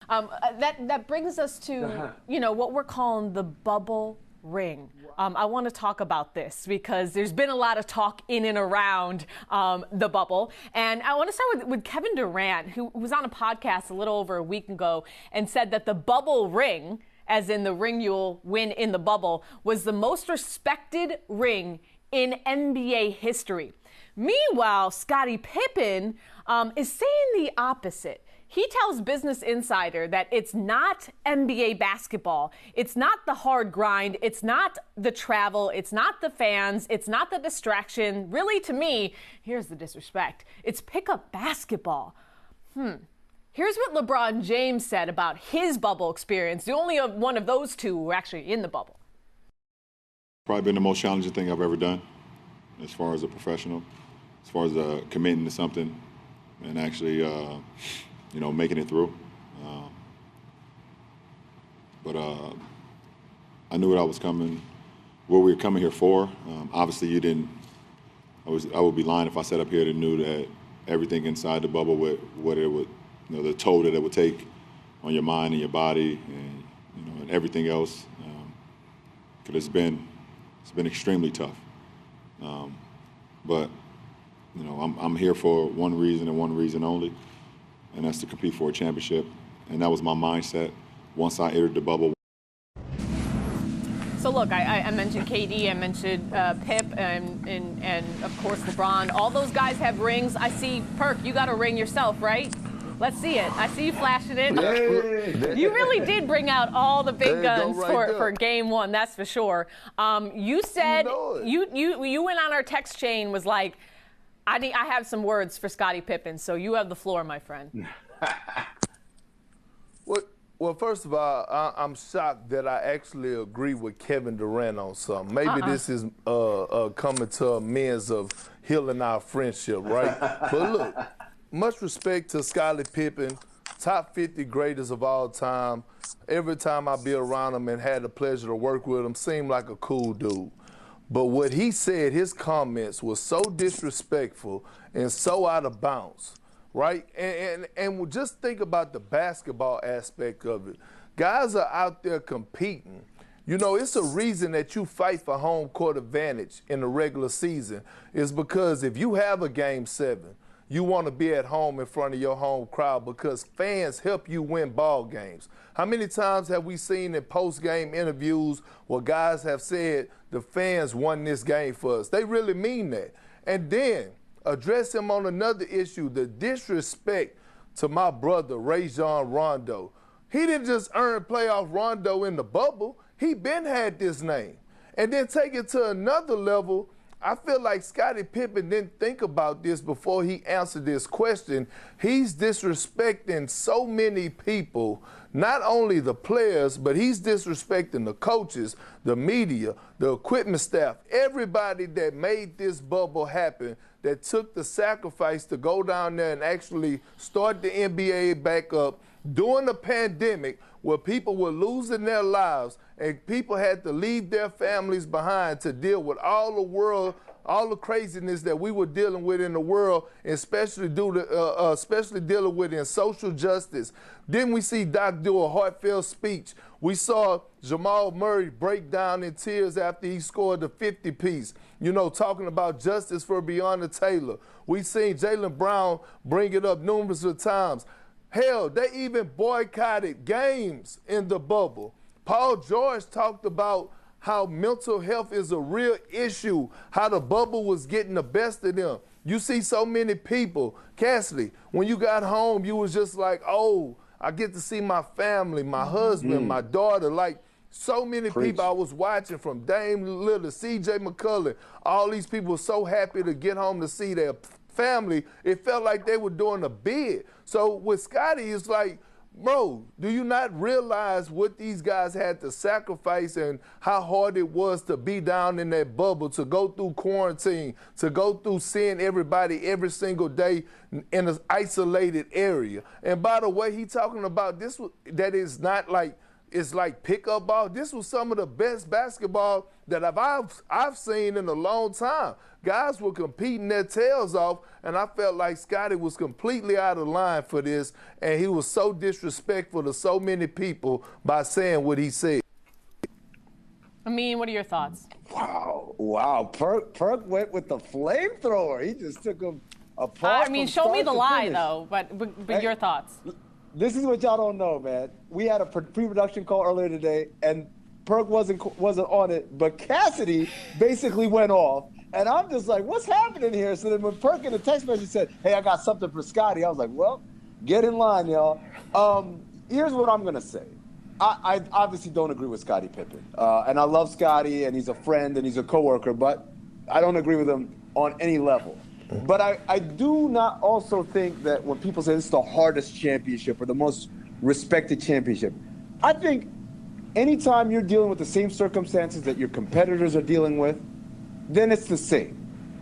That brings us to, what we're calling the bubble ring. I want to talk about this because there's been a lot of talk in and around the bubble. And I want to start with Kevin Durant, who was on a podcast a little over a week ago and said that the bubble ring, as in the ring you'll win in the bubble, was the most respected ring in NBA history. Meanwhile, Scottie Pippen is saying the opposite. He tells Business Insider that it's not NBA basketball. It's not the hard grind. It's not the travel. It's not the fans. It's not the distraction. Really, to me, here's the disrespect. It's pickup basketball. Here's what LeBron James said about his bubble experience. The only one of those two who were actually in the bubble. Probably been the most challenging thing I've ever done as far as a professional, as far as committing to something and actually making it through. But I knew what I was coming, what we were coming here for. Obviously, you didn't. I would be lying if I sat up here and knew that everything inside the bubble, what it would, the toll that it would take on your mind and your body, and everything else. Because it's been extremely tough. But I'm here for one reason and one reason only. And that's to compete for a championship. And that was my mindset once I entered the bubble. So look, I mentioned KD, I mentioned Pip, and of course LeBron. All those guys have rings. I see, Perk, you got a ring yourself, right? Let's see it. I see you flashing it. You really did bring out all the big guns for game one, that's for sure. You said, you went on our text chain, was like, I have some words for Scottie Pippen, so you have the floor, my friend. Well, first of all, I'm shocked that I actually agree with Kevin Durant on something. Maybe this is coming to a means of healing our friendship, right? But look, much respect to Scottie Pippen, top 50 greatest of all time. Every time I be around him and had the pleasure to work with him, seemed like a cool dude. But what he said, his comments were so disrespectful and so out of bounds, right? And just think about the basketball aspect of it. Guys are out there competing. It's a reason that you fight for home court advantage in the regular season is because if you have a Game 7, you want to be at home in front of your home crowd because fans help you win ball games. How many times have we seen in post-game interviews where guys have said the fans won this game for us? They really mean that. And then address him on another issue, the disrespect to my brother, Rajon Rondo. He didn't just earn playoff Rondo in the bubble. He been had this name. And then take it to another level. I feel like Scottie Pippen didn't think about this before he answered this question. He's disrespecting so many people, not only the players, but he's disrespecting the coaches, the media, the equipment staff, everybody that made this bubble happen, that took the sacrifice to go down there and actually start the NBA back up during the pandemic where people were losing their lives and people had to leave their families behind to deal with all the craziness that we were dealing with in the world, especially dealing with in social justice. Then we see Doc do a heartfelt speech. We saw Jamal Murray break down in tears after he scored the 50-piece, talking about justice for Breonna Taylor. We seen Jaylen Brown bring it up numerous of times. Hell, they even boycotted games in the bubble. Paul George talked about how mental health is a real issue, how the bubble was getting the best of them. You see so many people. Cassidy, when you got home, you was just like, oh, I get to see my family, my husband, my daughter. Like, so many people I was watching, from Dame Lillard, C.J. McCollum. All these people were so happy to get home to see their family. It felt like they were doing a bid. So with Scottie, it's like, bro, do you not realize what these guys had to sacrifice and how hard it was to be down in that bubble, to go through quarantine, to go through seeing everybody every single day in an isolated area? And by the way, he talking about this, that is not like, it's like pickup ball. This was some of the best basketball that I've seen in a long time. Guys were competing their tails off, and I felt like Scottie was completely out of line for this, and he was so disrespectful to so many people by saying what he said. I mean, what are your thoughts? Wow. Perk went with the flamethrower. He just took him apart. I mean, show me the lie, though, but your thoughts. This is what y'all don't know, man. We had a pre-production call earlier today, and Perk wasn't on it, but Cassidy basically went off. And I'm just like, what's happening here? So then when Perk in the text message said, hey, I got something for Scottie, I was like, well, get in line, y'all. Here's what I'm going to say. I obviously don't agree with Scottie Pippen. And I love Scottie, and he's a friend, and he's a coworker, but I don't agree with him on any level. But I do not also think that when people say this is the hardest championship or the most respected championship, I think anytime you're dealing with the same circumstances that your competitors are dealing with, then it's the same.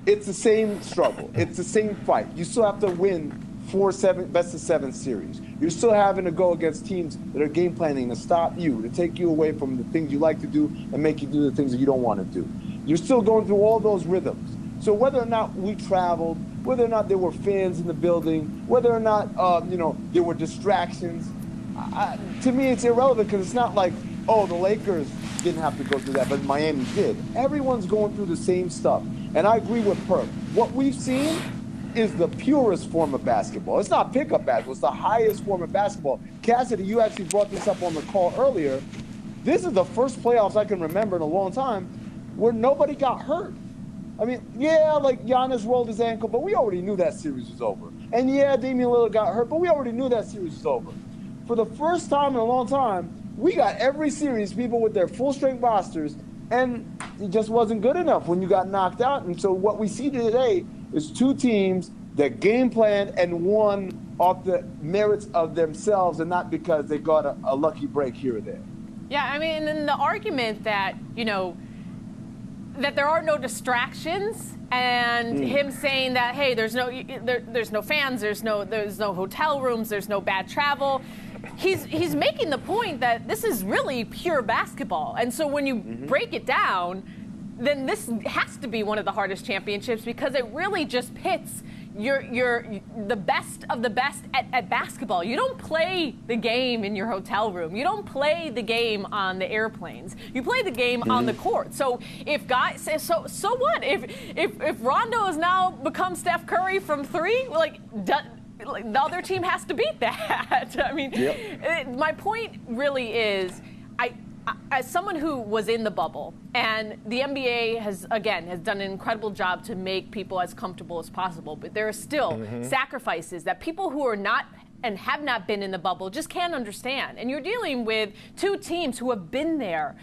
It's the same struggle. It's the same fight. You still have to win 4 best of 7 series. You're still having to go against teams that are game planning to stop you, to take you away from the things you like to do and make you do the things that you don't want to do. You're still going through all those rhythms. So whether or not we traveled, whether or not there were fans in the building, whether or not there were distractions, to me it's irrelevant, because it's not like, oh, the Lakers didn't have to go through that, but Miami did. Everyone's going through the same stuff. And I agree with Perk. What we've seen is the purest form of basketball. It's not pickup basketball. It's the highest form of basketball. Cassidy, you actually brought this up on the call earlier. This is the first playoffs I can remember in a long time where nobody got hurt. I mean, yeah, like Giannis rolled his ankle, but we already knew that series was over. And yeah, Damian Lillard got hurt, but we already knew that series was over. For the first time in a long time, we got every series people with their full-strength rosters, and it just wasn't good enough when you got knocked out. And so what we see today is 2 teams that game planned and won off the merits of themselves and not because they got a lucky break here or there. Yeah, I mean, and the argument that, that there are no distractions, and him saying that, hey, there's no fans, there's no hotel rooms, there's no bad travel. He's making the point that this is really pure basketball. And so when you break it down, then this has to be one of the hardest championships, because it really just pits you're the best of the best at basketball. You don't play the game in your hotel room. You don't play the game on the airplanes. You play the game on the court. So if guys, so what? If Rondo has now become Steph Curry from 3, the other team has to beat that. I mean, my point really is, as someone who was in the bubble, and the NBA has done an incredible job to make people as comfortable as possible, but there are still sacrifices that people who are not and have not been in the bubble just can't understand. And you're dealing with 2 teams who have been there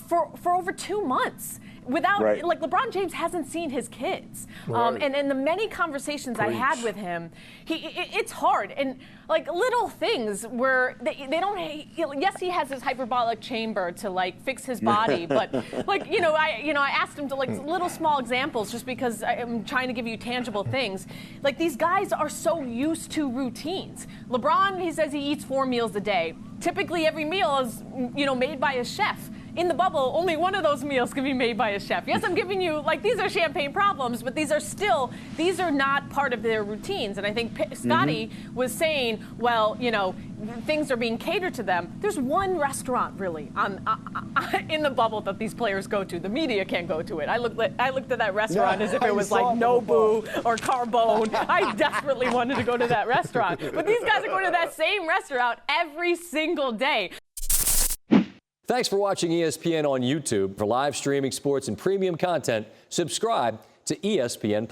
for over 2 months. Without, like, LeBron James hasn't seen his kids. And in the many conversations I had with him, it's hard. And, like, little things where they don't, yes, he has his hyperbolic chamber to, like, fix his body. But, like, I asked him to, like, little small examples, just because I'm trying to give you tangible things. Like, these guys are so used to routines. LeBron, he says he eats 4 meals a day. Typically every meal is, made by a chef. In the bubble, only one of those meals can be made by a chef. Yes, I'm giving you, like, these are champagne problems, but these are not part of their routines. And I think Scottie was saying, well, things are being catered to them. There's one restaurant, really, in the bubble that these players go to. The media can't go to it. I looked at that restaurant as if it was like Nobu or Carbone. I desperately wanted to go to that restaurant. But these guys are going to that same restaurant every single day. Thanks for watching ESPN on YouTube. For live streaming sports and premium content, subscribe to ESPN+.